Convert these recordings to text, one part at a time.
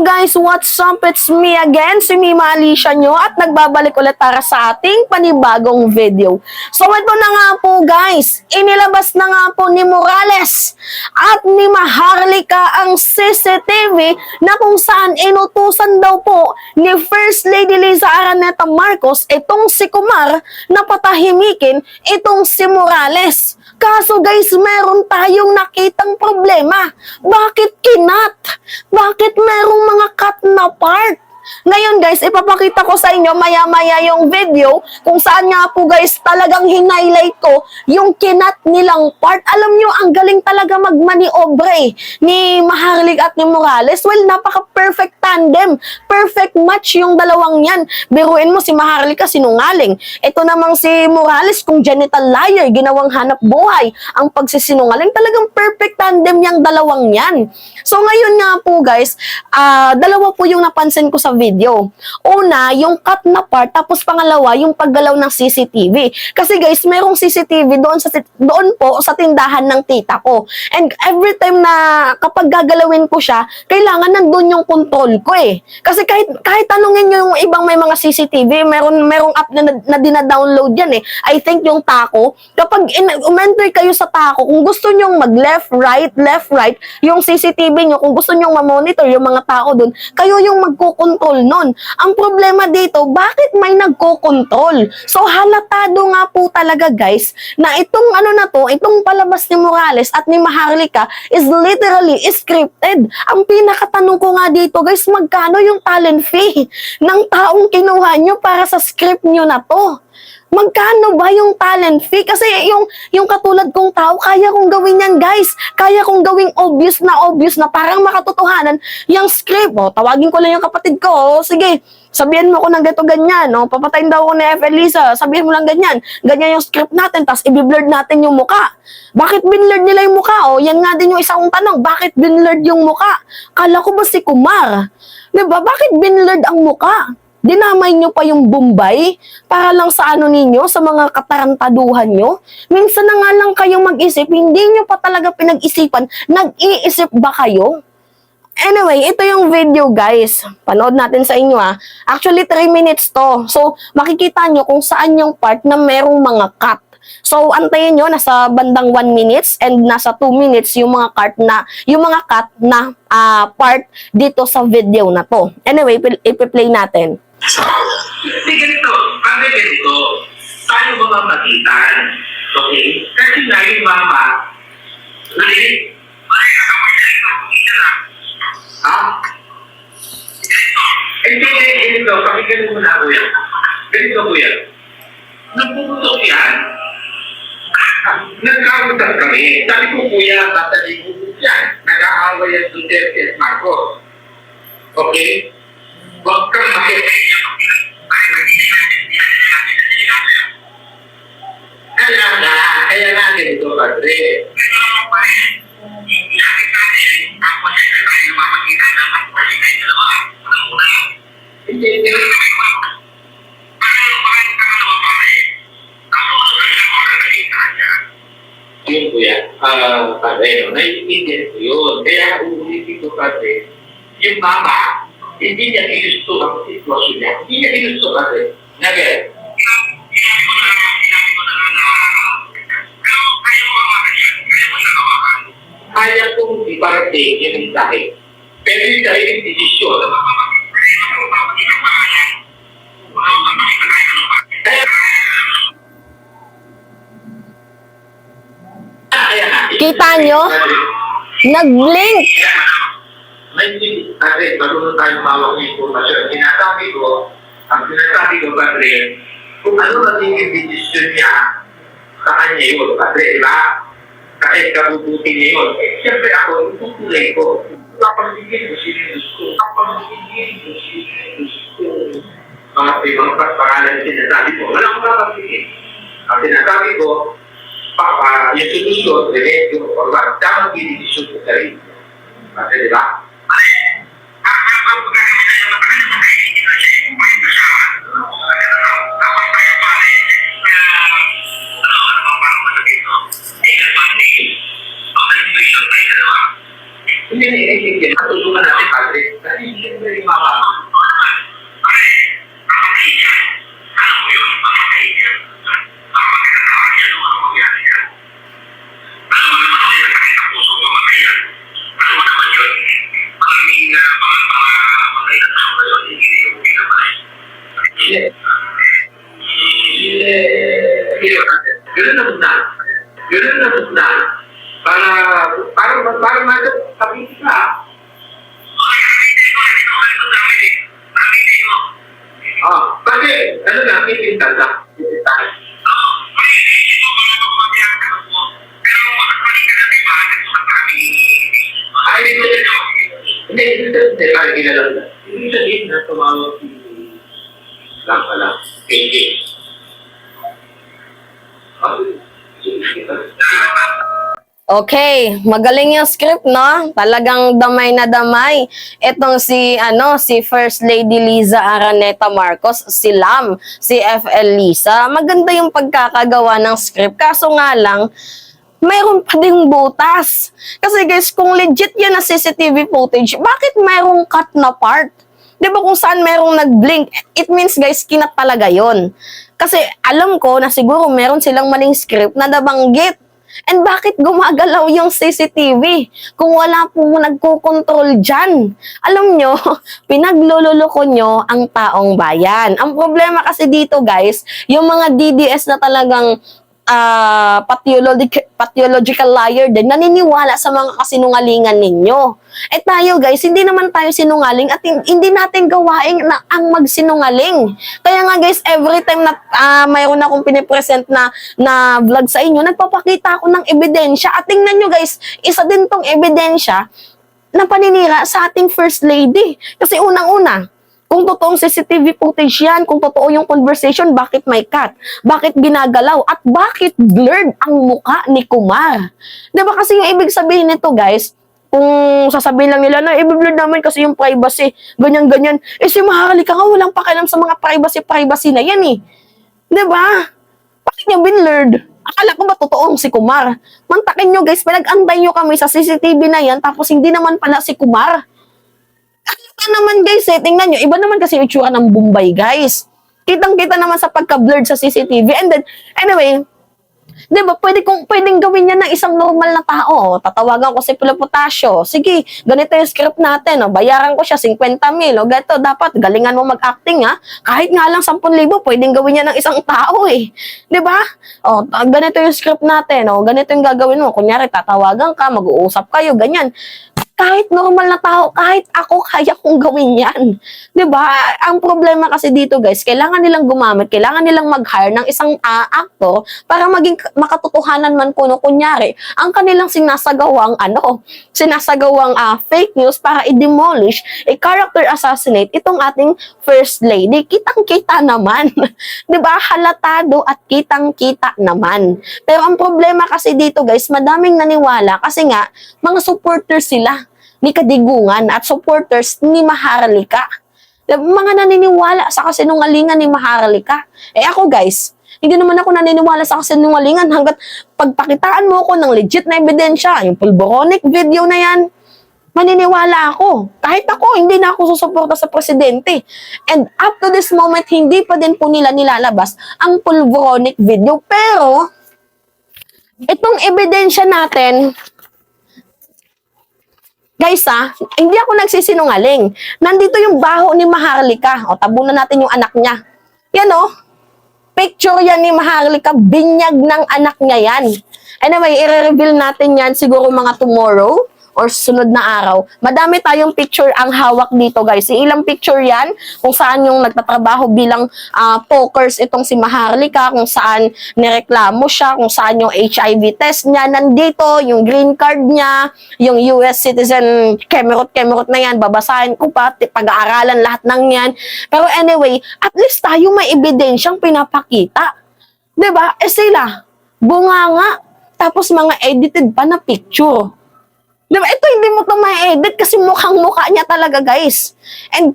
guys, what's up? It's me again, si Mima Alicia nyo at nagbabalik ulit para sa ating panibagong video. So ito na nga po guys, inilabas na nga po ni Morales at ni Maharlika ang CCTV na kung saan inutusan daw po ni First Lady Liza Araneta Marcos itong si Kumar na patahimikin itong si Morales. Kaso guys, meron tayong nakitang problema. Bakit kinat? Bakit merong mga cut na part? Ngayon guys, ipapakita ko sa inyo maya-maya yung video kung saan nga po guys talagang hinighlight ko yung kinat nilang part. Alam nyo, ang galing talaga magmaniobre ni Maharlik at ni Morales. Well, napaka-perfect tandem. Perfect match yung dalawang yan. Biruin mo si Maharlik sinungaling. Ito namang si Morales kung genital liar, ginawang hanap buhay. Ang pagsisinungaling, talagang perfect tandem yung dalawang yan. So ngayon nga po guys, dalawa po yung napansin ko sa video. Una, yung cut na part, tapos pangalawa, yung paggalaw ng CCTV. Kasi guys, merong CCTV doon po sa tindahan ng tita ko. And every time na kapag gagalawin ko siya, kailangan nandun yung control ko eh. Kasi kahit tanungin nyo yung ibang may mga CCTV, merong app na dina-download yan eh. I think yung Taco, kapag umenter kayo sa Taco, kung gusto nyong mag left, right, yung CCTV nyo, kung gusto nyong ma-monitor yung mga tao dun, kayo yung magkukontrol nun. Ang problema dito, bakit may nagko-control? So halatado nga po talaga guys na itong itong palabas ni Morales at ni Maharlika is literally scripted. Ang pinakatanong ko nga dito guys, magkano yung talent fee ng taong kinuha nyo para sa script nyo na to? Magkano ba yung talent fee? Kasi yung katulad kong tao, kaya kong gawin yan guys. Kaya kong gawing obvious na parang makatotohanan yung script. O, tawagin ko lang yung kapatid ko. O, sige, sabihin mo ko ng ganito ganyan. O, papatayin daw ako ni F. Elisa. Sabihin mo lang ganyan. Ganyan yung script natin, tapos i-blurred natin yung muka. Bakit binlurred nila yung muka? O, yan nga din yung isang tanong. Bakit binlurred yung muka? Kala ko ba si Kumar? Diba? Bakit binlurred ang muka? Dinamay nyo pa yung Bombay para lang sa ninyo, sa mga katarantaduhan nyo. Minsan na nga lang kayong mag-isip, hindi nyo pa talaga pinag-isipan, nag-iisip ba kayo? Anyway, ito yung video guys. Panood natin sa inyo Actually, 3 minutes to. So, makikita nyo kung saan yung part na merong mga cut. So, antayin nyo, nasa bandang 1 minutes and nasa 2 minutes yung mga cut na part dito sa video na to. Anyway, ipi-play natin. Hindi ganito, pag ganito, tayo mamamagitan. Okay? Kasi nga yung mama, Ganito, pakinggan mo na kuya. Ganito kuya. Nagpuputok yan. Nagkakutan kami. Sabi ko kuya, tatalimutin yan. Nag-aaway yan Duterte at Marcos. Okay? Huwag kang makikita. Kaya nga ganito, Padre. Hindi. Yun kuya, Padre, naiintindihan ko yun. Kaya uulitin ko, Padre, yung mama, hindi niya ginusto ang sitwasyon niya. Hindi niya ginusto kasi. Nagay. Kaya kong iparating yun ang dahil. Pero yung dahil yung desisyon. Kita nyo? Nag-blink! Kasi marunong tayong mawag ng informasyon. Ang sinasabi ko, Padre, kung ano naging desisyon niya, sa kanya yun, Padre, diba? Kahit kabubuti niya yun. Siyempre ako, itutulay ko. Kapag-igin mo sinunod ko. Mga ibang pangalan yung sinasabi ko, walang kapag-igin. Ang sinasabi ko, yung solusyon, remedyo, or what, tamang binidisyon ko sa rin. Kasi diba? Hindi, katulungan natin, Padre. Yun ang na. Yun ang na. Para sabi ka. Kasi, ano lang, titinta lang. Ay, hindi, parang ginalang na. Hindi sabihin na tumawag si lang pala. Hindi. Okay, magaling yung script, no? Talagang damay na damay. Etong si First Lady Liza Araneta Marcos, si Lam, si FL Lisa. Maganda yung pagkakagawa ng script. Kaso nga lang, mayroon pa ding butas. Kasi guys, kung legit yan na CCTV footage, bakit mayroong cut na part? Di ba kung saan mayroong nag-blink? It means guys, kinat talaga yon. Kasi alam ko na siguro meron silang maling script na nabanggit. And bakit gumagalaw yung CCTV kung wala pong nagko-control dyan? Alam nyo, pinaglululoko nyo ang taong bayan. Ang problema kasi dito guys, yung mga DDS na talagang pathological liar din, naniniwala sa mga kasinungalingan ninyo. Eh tayo guys, hindi naman tayo sinungaling at hindi natin gawain na ang magsinungaling. Kaya nga guys, every time na mayroon akong pinipresent na vlog sa inyo, nagpapakita ako ng ebidensya. At tingnan nyo guys, isa din tong ebidensya na paninira sa ating First Lady. Kasi unang-una, kung totoong CCTV footage yan, kung totoo yung conversation, bakit may cut? Bakit ginagalaw? At bakit blurred ang muka ni Kumar? Diba kasi yung ibig sabihin nito guys, kung sasabihin lang nila na i-blur naman kasi yung privacy, ganyan-ganyan. Eh si Maharlika nga walang pakialam sa mga privacy na yan eh. Diba? Bakit niya binlurred? Akala ko ba totoong si Kumar? Mantakin nyo guys, pinag-antay nyo kami sa CCTV na yan, tapos hindi naman pala si Kumar. Naman guys, tingnan nyo, iba naman kasi yung itsura ng Bombay guys. Kitang-kita naman sa pagka-blurred sa CCTV. And then, anyway, di ba, pwedeng gawin yan ng isang normal na tao. Tatawagan ko si Pilo Potasio. Sige, ganito yung script natin. Bayaran ko siya 50,000. Ganito, dapat galingan mo mag-acting ha. Kahit nga lang 10,000, pwedeng gawin yan ng isang tao eh. Di ba? Ganito yung script natin. Ganito yung gagawin mo. Kunyari, tatawagan ka, mag-uusap kayo, ganyan. Kahit normal na tao, kahit ako, kaya kong gawin yan. Diba? Ang problema kasi dito guys, kailangan nilang gumamit, kailangan nilang mag-hire ng isang actor para maging makatotohanan man kuno kunyari, ang kanilang sinasagawang fake news para i-demolish, character assassinate itong ating First Lady. Kitang-kita naman. Diba? Halatado at kitang-kita naman. Pero ang problema kasi dito guys, madaming naniwala kasi nga, mga supporters sila ni Kadigungan at supporters ni Maharlika. Mga naniniwala sa kasinungalingan ni Maharlika. Eh ako guys, hindi naman ako naniniwala sa kasinungalingan hanggat pagpakitaan mo ako ng legit na ebidensya, yung pulboronic video na yan, maniniwala ako. Kahit ako, hindi na ako susuporta sa presidente. And up to this moment, hindi pa din po nila nilalabas ang pulboronic video. Pero, itong ebidensya natin, guys hindi ako nagsisinungaling. Nandito yung baho ni Maharlika. Tabunan natin yung anak niya. Yan picture yan ni Maharlika. Binyag ng anak niya yan. Anyway, i-reveal natin yan siguro mga tomorrow or sunod na araw. Madami tayong picture ang hawak dito guys. Ilang picture yan kung saan yung nagtatrabaho bilang pokers itong si Maharlika, kung saan nireklamo siya, kung saan yung HIV test niya nandito, yung green card niya, yung US citizen, kemerot na yan, babasahin ko pa, pag-aaralan lahat ng yan. Pero anyway, at least tayo may ebidensyang pinapakita. Diba? Sila, bunganga, tapos mga edited pa na picture. Diba? Ito hindi mo ito ma-edit kasi mukhang-mukha niya talaga, guys. And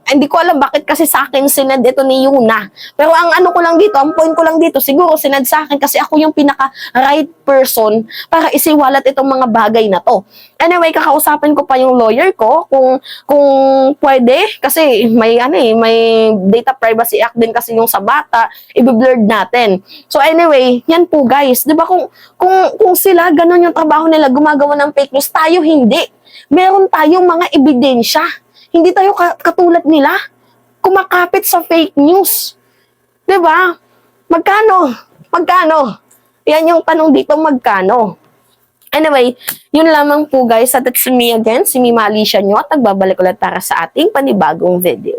hindi ko alam bakit kasi sa akin sinad ito ni Yuna. Pero ang ano ko lang dito, ang point ko lang dito, siguro sinad sa akin kasi ako yung pinaka-right person para isiwalat itong mga bagay na to. Anyway, kakausapin ko pa yung lawyer ko kung pwede kasi may Data Privacy Act din kasi yung sa bata, i-blurred natin. So anyway, yan po guys, 'di ba kung sila ganun yung trabaho nila, gumagawa ng fake news, tayo hindi. Meron tayong mga ebidensya. Hindi tayo katulad nila kumakapit sa fake news. 'Di ba? Magkano? Magkano? Yan yung tanong dito, magkano? Anyway, yun lamang po guys. At it's me again, si Mima Alicia nyo at nagbabalik ulit para sa ating panibagong video.